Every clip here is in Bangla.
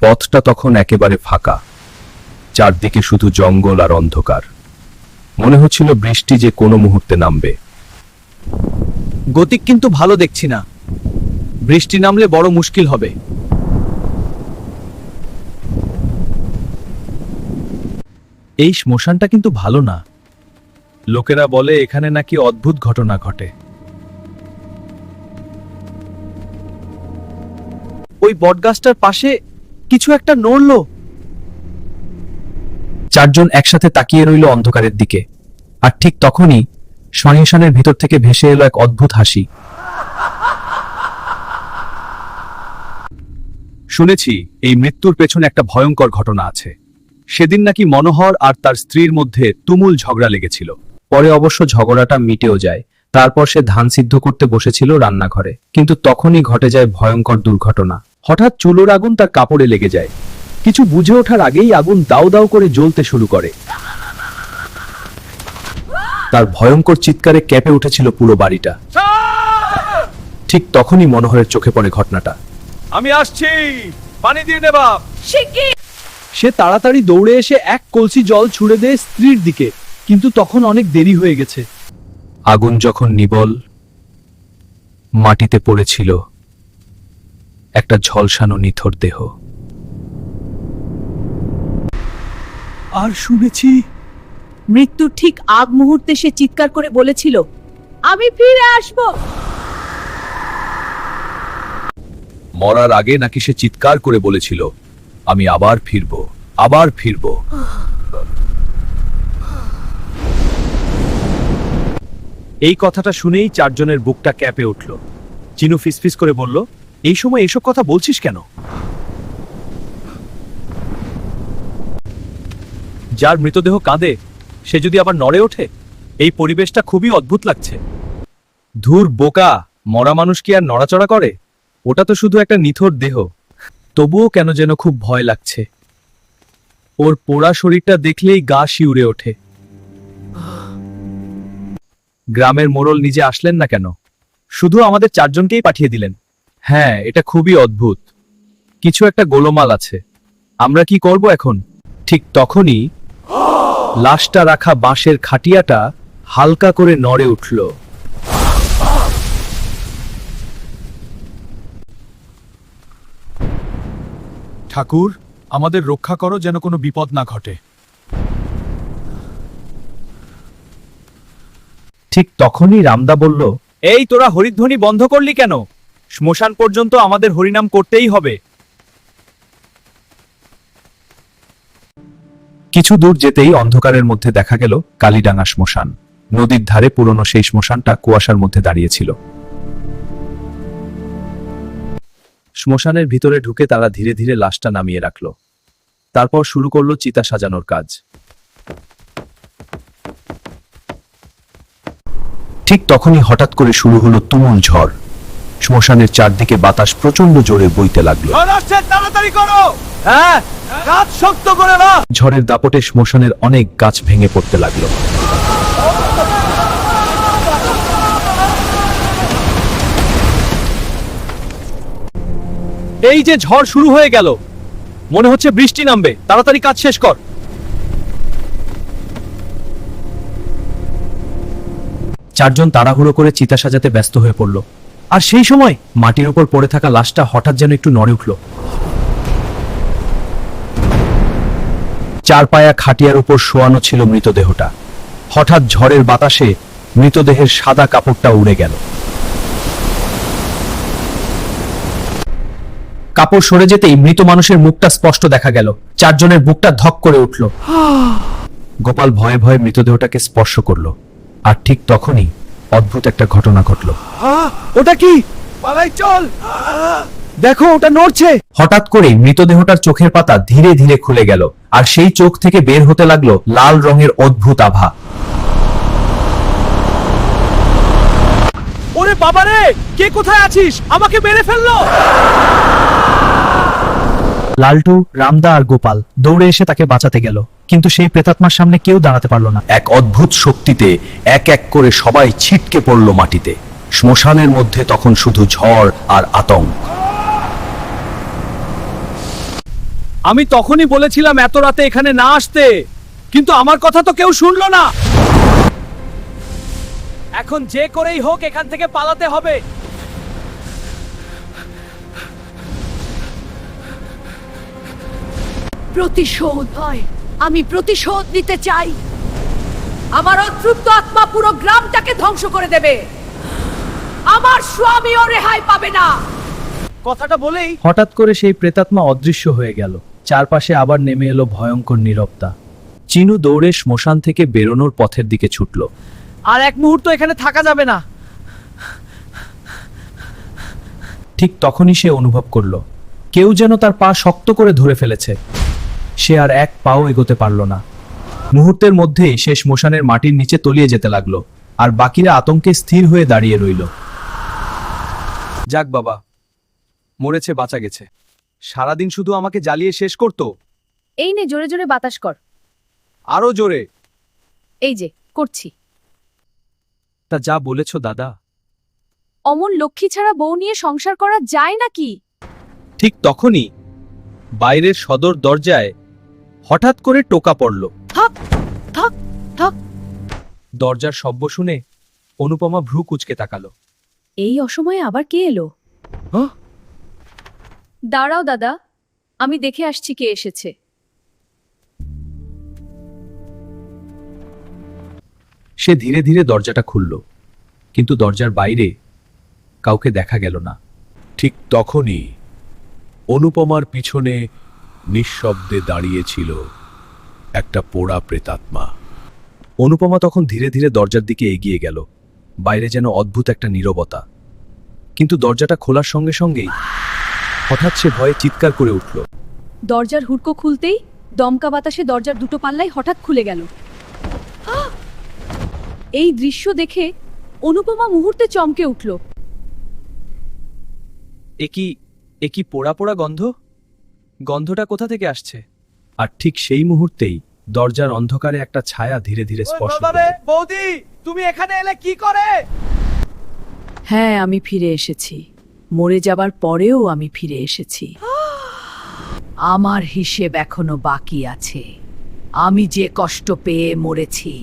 পথটা তখন একেবারে ফাঁকা, চারদিকে শুধু জঙ্গল আর অন্ধকার। মনে হচ্ছিল বৃষ্টি যে কোনো মুহূর্তে নামবে। গতিক কিন্তু ভালো দেখছি না, বৃষ্টি নামলে বড় মুশকিল হবে। এই শ্মশানটা কিন্তু ভালো না, লোকেরা বলে এখানে নাকি অদ্ভুত ঘটনা ঘটে। ওই বটগাছটার পাশে কিছু একটা নড়লো। চারজন একসাথে তাকিয়ে রইল অন্ধকারের দিকে, আর ঠিক তখনই শ্মশানের ভিতর থেকে ভেসে এলো এক অদ্ভুত হাসি। শুনেছি এই মৃত্যুর পেছনে একটা ভয়ঙ্কর ঘটনা আছে। সেদিন নাকি মনোহর আর তার স্ত্রীর মধ্যে তুমুল ঝগড়া লেগেছিল। পরে অবশ্য ঝগড়াটা মিটেও যায়। তারপর সে ধান সিদ্ধ করতে বসেছিল রান্নাঘরে, কিন্তু তখনই ঘটে যায় ভয়ঙ্কর দুর্ঘটনা। হঠাৎ চুলোর আগুন তার কাপড়ে লেগে যায়। কিছু বুঝে ওঠার আগেই আগুন দাউ দাউ করে জ্বলতে শুরু করে। তার ভয়ঙ্কর চিৎকারে কেঁপে উঠেছিল পুরো বাড়িটা। ঠিক তখনই মনোহরের চোখে পড়ে ঘটনাটা। আমি আসছি, পানি দিয়ে নে বাপ। সে তাড়াতাড়ি দৌড়ে এসে এক কলসি জল ছুড়ে দেয় স্ত্রীর দিকে, কিন্তু তখন অনেক দেরি হয়ে গেছে। আগুন যখন নিবল, মাটিতে পড়েছিল একটা ঝলসানো নিথর দেহ। আর শুনেছি মৃত্যুর ঠিক আগ মুহূর্তে সে চিৎকার করে বলেছিল, আমি ফিরে আসব। মরার আগে নাকি সে চিৎকার করে বলেছিল, আমি আবার ফিরব, আবার ফিরব। এই কথাটা শুনেই চারজনের বুকটা ক্যাপে উঠল। চিনু ফিসফিস করে বলল, এই সময় এসব কথা বলছিস কেন? যার মৃতদেহ কাঁদে সে যদি আবার নড়ে ওঠে, এই পরিবেশটা খুবই অদ্ভুত লাগছে। ধুর বোকা, মরা মানুষ কি আর নড়াচড়া করে? ওটা তো শুধু একটা নিথর দেহ। তবুও কেন যেন খুব ভয় লাগছে। ওর পোড়া শরীরটা দেখলেই গা শিউরে ওঠে। গ্রামের মোড়ল নিজে আসলেন না কেন? শুধু আমাদের চারজনকেই পাঠিয়ে দিলেন। হ্যাঁ, এটা খুবই অদ্ভুত। কিছু একটা গোলমাল আছে। আমরা কি করব এখন? ঠিক তখনই লাশটা রাখা বাঁশের খাটিয়াটা হালকা করে নড়ে উঠল। ঠাকুর, আমাদের রক্ষা করো যেন কোনো বিপদ না ঘটে। ঠিক তখনই রামদা বলল, এই তোরা হরিধ্বনি বন্ধ করলি কেন? শ্মশান পর্যন্ত আমাদের হরিনাম করতেই হবে। কিছু দূর যেতেই অন্ধকারের মধ্যে দেখা গেল কালীডাঙ্গা শ্মশান। নদীর ধারে পুরনো সেই শ্মশানটা কুয়াশার মধ্যে দাঁড়িয়েছিল। শ্মশানের ভিতরে ঢুকে তারা ধীরে ধীরে লাশটা নামিয়ে রাখল। তারপর শুরু করলো চিতা সাজানোর কাজ। ঠিক তখনই হঠাৎ করে শুরু হলো তুমুল ঝড়। শ্মশানের চারদিকে বাতাস প্রচন্ড জোরে বইতে লাগলো। তাড়াতাড়ি করো, হ্যাঁ, কাজ শক্ত করে না। ঝড়ের দাপটে শ্মশানের অনেক গাছ ভেঙে পড়তে লাগলো। এই যে ঝড় শুরু হয়ে গেল, মনে হচ্ছে বৃষ্টি নামবে। তাড়াতাড়ি কাজ শেষ কর। চারজন তাড়াহুড়ো করে চিতা সাজাতে ব্যস্ত হয়ে পড়ল। আর সেই সময় মাটির উপর পড়ে থাকা লাশটা হঠাৎ যেন একটু নড়ে উঠল। চার পায়া খাটিয়ার উপর শোয়ানো ছিল মৃতদেহটা। হঠাৎ ঝড়ের বাতাসে মৃতদেহের সাদা কাপড়টা উড়ে গেল। কাপড় সরে যেতেই মৃত মানুষের মুখটা স্পষ্ট দেখা গেল। চারজনের বুকটা ধক করে উঠল। গোপাল ভয়ে ভয়ে মৃতদেহটাকে স্পর্শ করলো। আর ঠিক তখনই অদ্ভুত একটা ঘটনা ঘটল। ওটা কি? পালাই চল, দেখো ওটা নড়ছে। হঠাৎ করে মৃতদেহটার চোখের পাতা ধীরে ধীরে খুলে গেল, আর সেই চোখ থেকে বের হতে লাগলো লাল রঙের অদ্ভুত আভা। ওরে বাবারে, কে কোথায় আছিস? আমাকে মেরে ফেললো। লালটু, রামদা আর গোপাল দৌড়ে এসে তাকে বাঁচাতে গেল, কিন্তু সেই প্রেতাত্মার সামনে কেউ দাঁড়াতে পারল না। এক অদ্ভুত শক্তিতে এক এক করে সবাই ছিটকে পড়ল মাটিতে। শ্মশানের মধ্যে তখন শুধু ঝড় আর আতঙ্ক। আমি তখনই বলেছিলাম এত রাতে এখানে না আসতে, কিন্তু আমার কথা তো কেউ শুনলো না। এখন যে করেই হোক এখান থেকে পালাতে হবে। প্রতিশোধ হয়, আমি প্রতিশোধ নিতে চাই। আমার অতৃপ্ত আত্মা পুরো গ্রামটাকে ধ্বংস করে দেবে। আমার স্বামীও রেহাই পাবে না। কথাটা বলেই হঠাৎ করে সেই প্রেতাত্মা অদৃশ্য হয়ে গেল। চারপাশে আবার নেমে এলো ভয়ঙ্কর নীরবতা। চিনু দৌড়ে শ্মশান থেকে বেরোনোর পথের দিকে ছুটল। আর এক মুহূর্ত এখানে থাকা যাবে না। ঠিক তখনই সে অনুভব করল কেউ যেন তার পা শক্ত করে ধরে ফেলেছে। সে আর এক পাও এগোতে পারল না। মুহূর্তের মধ্যেই সে শ্মশানের মাটির নিচে তলিয়ে যেতে লাগলো, আর বাকিরা আতঙ্কে স্থির হয়ে দাঁড়িয়ে রইল। যাক বাবা, মরেছে বাঁচা গেছে। সারাদিন শুধু আমাকে জ্বালিয়ে শেষ করতো। এই নে, জোরে জোরে বাতাস কর। আরো জোরে। এই যে করছি। তা যা বলেছো দাদা। অমন লক্ষ্মী ছাড়া বউ নিয়ে সংসার করা যায় নাকি? ঠিক তখনই বাইরের সদর দরজায় হঠাৎ করে টোকা পড়ল। থাক থাক থাক। দরজার শব্দ শুনে অনুপমা ভ্রু কুঁচকে তাকালো। এই অসময়ে আবার কে এলো? হ্যাঁ? দাঁড়াও দাদা, আমি দেখে আসছি কে এসেছে। সে ধীরে ধীরে দরজাটা খুলল, কিন্তু দরজার বাইরে কাউকে দেখা গেল না। ঠিক তখনই অনুপমার পিছনে নিঃশব্দে দাঁড়িয়েছিল একটা পোড়া প্রেতাত্মা। অনুপমা তখন ধীরে ধীরে দরজার দিকে এগিয়ে গেল। বাইরে যেন অদ্ভুত একটা নীরবতা, কিন্তু দরজাটা খোলার সঙ্গে সঙ্গেই হঠাৎ সে ভয়ে চিৎকার করে উঠল। দরজার হুড়কো খুলতেই দমকা বাতাসে দরজার দুটো পাল্লাই হঠাৎ খুলে গেল। আহ! এই দৃশ্য দেখে অনুপমা মুহূর্তে চমকে উঠল। এ কি পোড়া পোড়া গন্ধ? গন্ধটা কোথা থেকে আসছে? আর ঠিক সেই মুহূর্তেই দরজার অন্ধকারে একটা ছায়া ধীরে ধীরে স্পষ্ট হলো। বৌদি, তুমি এখানে এলে কি করে? হ্যাঁ, আমি ফিরে এসেছি। মরে যাবার পরেও আমি ফিরে এসেছি। আমার হিসেব এখনো বাকি আছে। আমি যে কষ্ট পেয়ে মরেছি।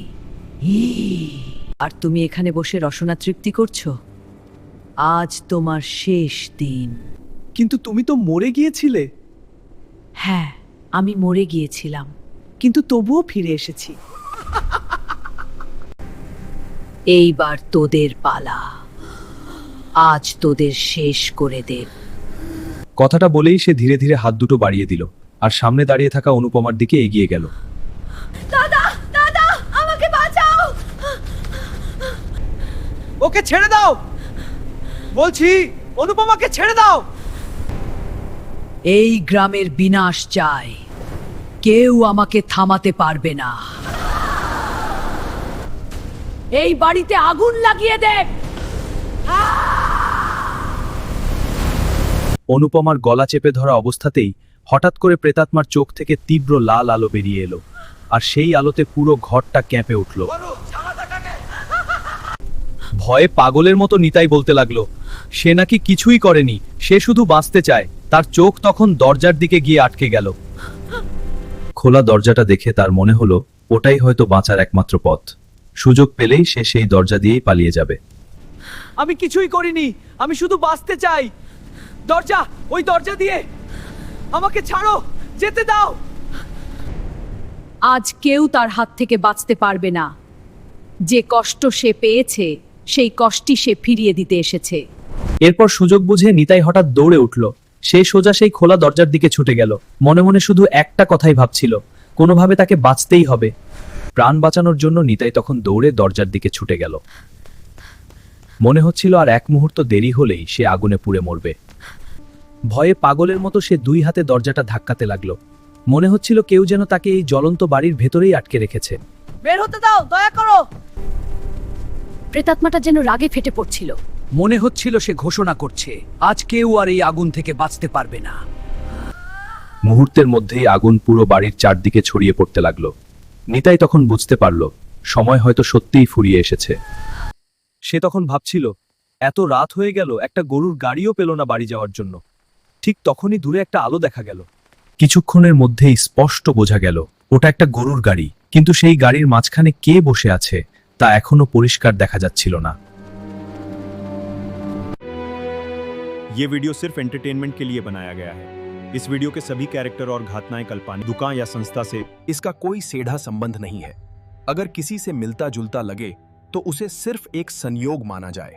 আর তুমি এখানে বসে রসনা তৃপ্তি করছো? আজ তোমার শেষ দিন। কিন্তু তুমি তো মরে গিয়েছিলে। হ্যাঁ, আমি মরে গিয়েছিলাম, কিন্তু তবুও ফিরে এসেছি। এইবার তোদের পালা। আজ তোদের শেষ করে দেব। কথাটা বলেই সে ধীরে ধীরে হাত দুটো বাড়িয়ে দিল, আর সামনে দাঁড়িয়ে থাকা অনুপমার দিকে এগিয়ে গেল। দাদা, দাদা, আমাকে বাঁচাও! ওকে ছেড়ে দাও বলছি, অনুপমাকে ছেড়ে দাও। এই গ্রামের বিনাশ চাই। কেউ আমাকে থামাতে পারবে না। এই বাড়িতে আগুন লাগিয়ে দে। অনুপমার গলা চেপে ধরা অবস্থাতেই হঠাৎ করে প্রেতাত্মার চোখ থেকে তীব্র লাল আলো বেরিয়ে এলো, আর সেই আলোতে পুরো ঘরটা কেঁপে উঠল। ভয়ে পাগলের মতো নিতাই বলতে লাগলো সে নাকি কিছুই করেনি, সে শুধু বাঁচতে চায়। তার চোখ তখন দরজার দিকে গিয়ে আটকে গেল। খোলা দরজাটা দেখে তার মনে হলো ওটাই হয়তো বাঁচার একমাত্র পথ। সুযোগ পেলেই সে সেই দরজা দিয়েই পালিয়ে যাবে। আমি কিছুই করিনি, আমি শুধু বাঁচতে চাই। দরজা, ওই দরজা দিয়ে আমাকে ছাড়ো, যেতে দাও। আজ কেউ তার হাত থেকে বাঁচতে পারবে না। যে কষ্ট সে পেয়েছে, সেই কষ্টই সে ফিরিয়ে দিতে এসেছে। এরপর সুযোগ বুঝে নিতাই হঠাৎ দৌড়ে উঠল। সে সোজা সেই খোলা দরজার দিকে ছুটে গেল। মনে মনে শুধু একটা কথাই ভাবছিল, কোনোভাবে তাকে বাঁচতেই হবে। প্রাণ বাঁচানোর জন্য নিতাই তখন দৌড়ে দরজার দিকে ছুটে গেল। মনে হচ্ছিল আর এক মুহূর্ত দেরি হলেই সে আগুনে পুড়ে মরবে। ভয়ে পাগলের মতো সে দুই হাতে দরজাটা ধাক্কাতে লাগলো। মনে হচ্ছিল কেউ যেন তাকে এই জ্বলন্ত বাড়ির ভেতরেই আটকে রেখেছে। বের হতে দাও, দয়া করো। প্রেতাত্মাটা যেন রাগে ফেটে পড়ছিল। মনে হচ্ছিল সে ঘোষণা করছে, আজ কেউ আর এই আগুন থেকে বাঁচতে পারবে না। মুহূর্তের মধ্যেই আগুন পুরো বাড়ির চারদিকে ছড়িয়ে পড়তে লাগলো। নিতাই তখন বুঝতে পারল সময় হয়তো সত্যিই ফুরিয়ে এসেছে। সে তখন ভাবছিল এত রাত হয়ে গেল, একটা গরুর গাড়িও পেল না বাড়ি যাওয়ার জন্য। ঠিক তখনই দূরে একটা আলো দেখা গেল। কিছুক্ষণের মধ্যেই স্পষ্ট বোঝা গেল ওটা একটা গরুর গাড়ি, কিন্তু সেই গাড়ির মাঝখানে কে বসে আছে তা এখনো পরিষ্কার দেখা যাচ্ছিল না। ये वीडियो सिर्फ एंटरटेनमेंट के लिए बनाया गया है। इस वीडियो के सभी कैरेक्टर और घटनाएं कल्पनिक दुकान या संस्था से इसका कोई सीधा संबंध नहीं है। अगर किसी से मिलता जुलता लगे तो उसे सिर्फ एक संयोग माना जाए।